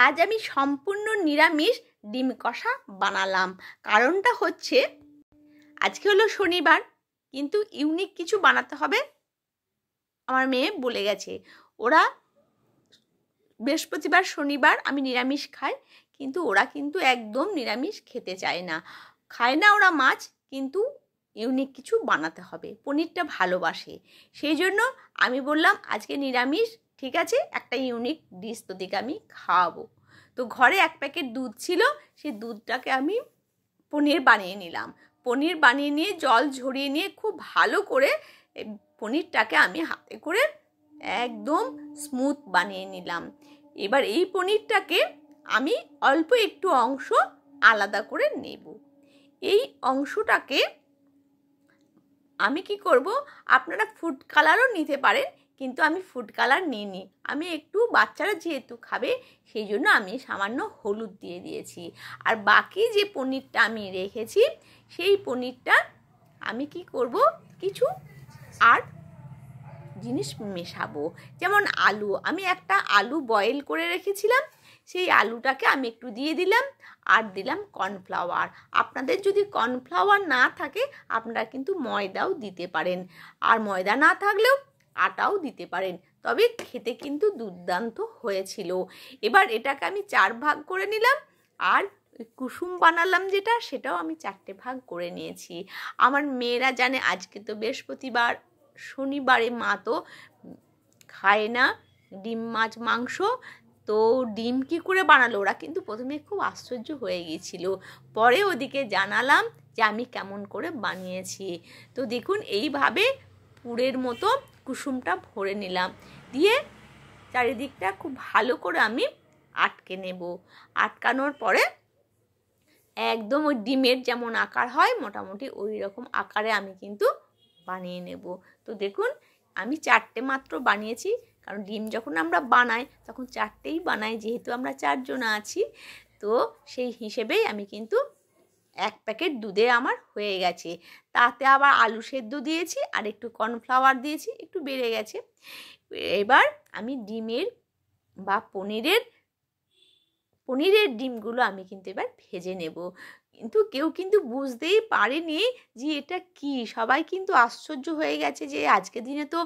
আজ আমি সম্পূর্ণ নিরামিষ ডিম কষা বানালাম। কারণটা হচ্ছে আজকে হলো শনিবার, কিন্তু ইউনিক কিছু বানাতে হবে। আমার মেয়ে বলে গেছে ওরা বৃহস্পতিবার শনিবার আমি নিরামিষ খাই, কিন্তু ওরা কিন্তু একদম নিরামিষ খেতে চায় না, খায় না ওরা মাছ, কিন্তু ইউনিক কিছু বানাতে হবে। পনিরটা ভালোবাসে, সেই জন্য আমি বললাম আজকে নিরামিষ, ঠিক আছে, একটা ইউনিক ডিশ তোদেরকে আমি খাওয়াবো। তো ঘরে 1 প্যাকেট দুধ ছিল, সেই দুধটাকে আমি পনির বানিয়ে নিলাম। পনির বানিয়ে নিয়ে জল ঝরিয়ে নিয়ে খুব ভালো করে পনিরটাকে আমি হাতে করে একদম স্মুথ বানিয়ে নিলাম। এবার এই পনিরটাকে আমি অল্প একটু অংশ আলাদা করে নেব। এই অংশটাকে আমি কি করব, আপনারা ফুড কালারও নিতে পারেন, কিন্তু আমি ফুড কালার নিইনি। আমি একটু বাচ্চারা যেহেতু খাবে সেই জন্য আমি সামান্য হলুদ দিয়ে দিয়েছি। আর বাকি যে পনিরটা আমি রেখেছি সেই পনিরটা আমি কি করব, কিছু আর জিনিস মেশাবো। যেমন আলু, আমি একটা আলু বয়েল করে রেখেছিলাম, সেই আলুটাকে আমি একটু দিয়ে দিলাম, আর দিলাম কর্নফ্লাওয়ার। আপনাদের যদি কর্নফ্লাওয়ার না থাকে আপনারা কিন্তু ময়দাও দিতে পারেন, আর ময়দা না থাকলেও আটাও দিতে পারেন, তবে খেতে কিন্তু দুর্দান্ত হয়েছিল। এবার এটাকে আমি 4 ভাগ করে নিলাম, আর কুসুম বানালাম যেটা, সেটাও আমি 4টে ভাগ করে নিয়েছি। আমার মেয়েরা জানে আজকে তো বৃহস্পতিবার, শনিবারে মা তো খায় না ডিম মাছ মাংস, তো ডিম কি করে বানালো, ওরা কিন্তু প্রথমে খুব আশ্চর্য হয়ে গিয়েছিল। পরে ওদিকে জানালাম যে আমি কেমন করে বানিয়েছি। তো দেখুন এইভাবে পুরের মতো কুসুমটা ভরে নিলাম, দিয়ে চারিদিকটা খুব ভালো করে আমি আটকে নেব। আটকানোর পরে একদম ওই ডিমের যেমন আকার হয় মোটামুটি ওই রকম আকারে আমি কিন্তু বানিয়ে নেব। তো দেখুন আমি 4টে মাত্র বানিয়েছি, কারণ ডিম যখন আমরা বানাই তখন 4টেই বানাই, যেহেতু আমরা 4 জন আছি। তো সেই হিসেবেই আমি কিন্তু 1 প্যাকেট দুধে আমার হয়ে গেছে। তাতে আবার আলু সেদ্ধ দিয়েছি আর একটু কর্নফ্লাওয়ার দিয়েছি, একটু বেড়ে গেছে। এবার আমি ডিমের বা পনিরের ডিমগুলো আমি কিন্তু এবার ভেজে নেব। কিন্তু কেউ কিন্তু বুঝতেই পারেনি যে এটা কি, সবাই কিন্তু আশ্চর্য হয়ে গেছে যে আজকের দিনে তো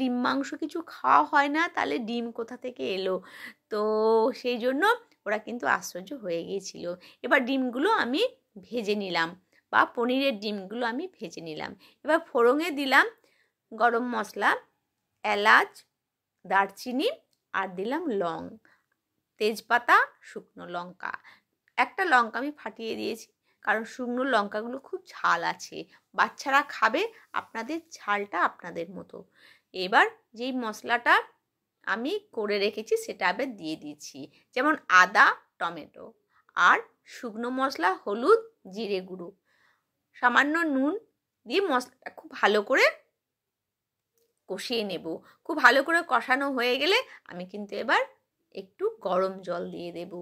ডিম মাংস কিছু খাওয়া হয় না, তাহলে ডিম কোথা থেকে এলো। তো সেই জন্য ওরা কিন্তু আশ্চর্য হয়ে গিয়েছিল। এবার ডিমগুলো আমি ভেজে নিলাম, বা পনিরের ডিমগুলো আমি ভেজে নিলাম। এবার ফোড়নে দিলাম গরম মশলা, এলাচ, দারচিনি, আর দিলাম লং, তেজপাতা, শুকনো লঙ্কা। একটা লঙ্কা আমি ফাটিয়ে দিয়েছি, কারণ শুকনো লঙ্কাগুলো খুব ঝাল আছে, বাচ্চারা খাবে, আপনাদের ঝালটা আপনাদের মতো। এবার যেই মশলাটা আমি করে রেখেছি সেটা আবার দিয়ে দিচ্ছি, যেমন আদা, টমেটো, আর শুকনো মশলা, হলুদ, জিরে গুঁড়ো, সামান্য নুন দিয়ে মশলাটা খুব ভালো করে কষিয়ে নেব। খুব ভালো করে কষানো হয়ে গেলে আমি কিন্তু এবার একটু গরম জল দিয়ে দেব।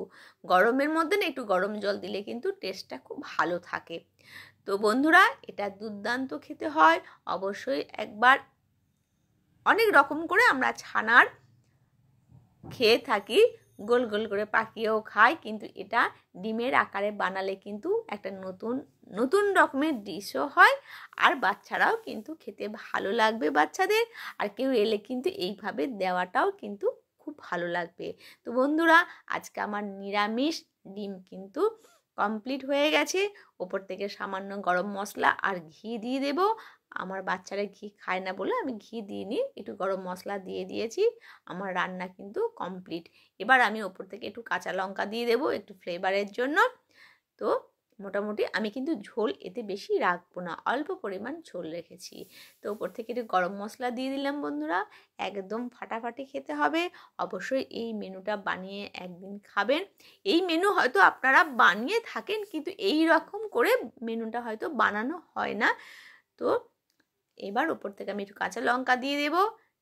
গরমের মধ্যে না একটু গরম জল দিলে কিন্তু টেস্টটা খুব ভালো থাকে। তো বন্ধুরা, এটা দুর্দান্ত খেতে হয়, অবশ্যই একবার। অনেক রকম করে আমরা ছানার খেয়ে থাকি, গোল গোল করে পাকিয়েও খাই, কিন্তু এটা ডিমের আকারে বানালে কিন্তু একটা নতুন রকমের ডিশও হয়, আর বাচ্চারাও কিন্তু খেতে ভালো লাগবে বাচ্চাদের, আর কেউ এলে কিন্তু এইভাবে দেওয়াটাও কিন্তু খুব ভালো লাগবে। তো বন্ধুরা, আজকে আমার নিরামিষ ডিম কিন্তু কমপ্লিট হয়ে গেছে। ওপর থেকে সামান্য গরম মশলা আর ঘি দিয়ে দেব। আমার বাচ্চারা ঘি খায় না বলে আমি ঘি দিইনি, একটু গরম মশলা দিয়ে দিয়েছি। আমার রান্না কিন্তু কমপ্লিট। এবার আমি ওপর থেকে একটু কাঁচা লঙ্কা দিয়ে দেবো একটু ফ্লেভারের জন্য। তো মোটামুটি আমি কিন্তু ঝোল এতে বেশি রাখবো না, অল্প পরিমাণ ঝোল রেখেছি। তো ওপর থেকে একটু গরম মশলা দিয়ে দিলাম। বন্ধুরা, একদম ফাটাফাটি খেতে হবে। অবশ্যই এই মেনুটা বানিয়ে একদিন খাবেন। এই মেনু হয়তো আপনারা বানিয়ে থাকেন, কিন্তু এই রকম করে মেনুটা হয়তো বানানো হয় না। তো এবার ওপর থেকে আমি একটু কাঁচা লঙ্কা দিয়ে দেব।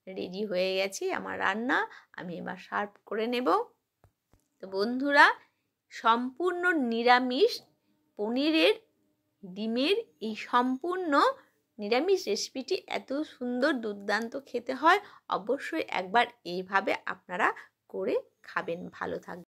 রেডি হয়ে গেছে আমার রান্না, আমি এবার সার্ভ করে নেব। তো বন্ধুরা, সম্পূর্ণ নিরামিষ পনিরের ডিমের এই সম্পূর্ণ নিরামিষ রেসিপিটি এত সুন্দর দুর্দান্ত খেতে হয়, অবশ্যই একবার এইভাবে আপনারা করে খাবেন। ভালো থাকবেন।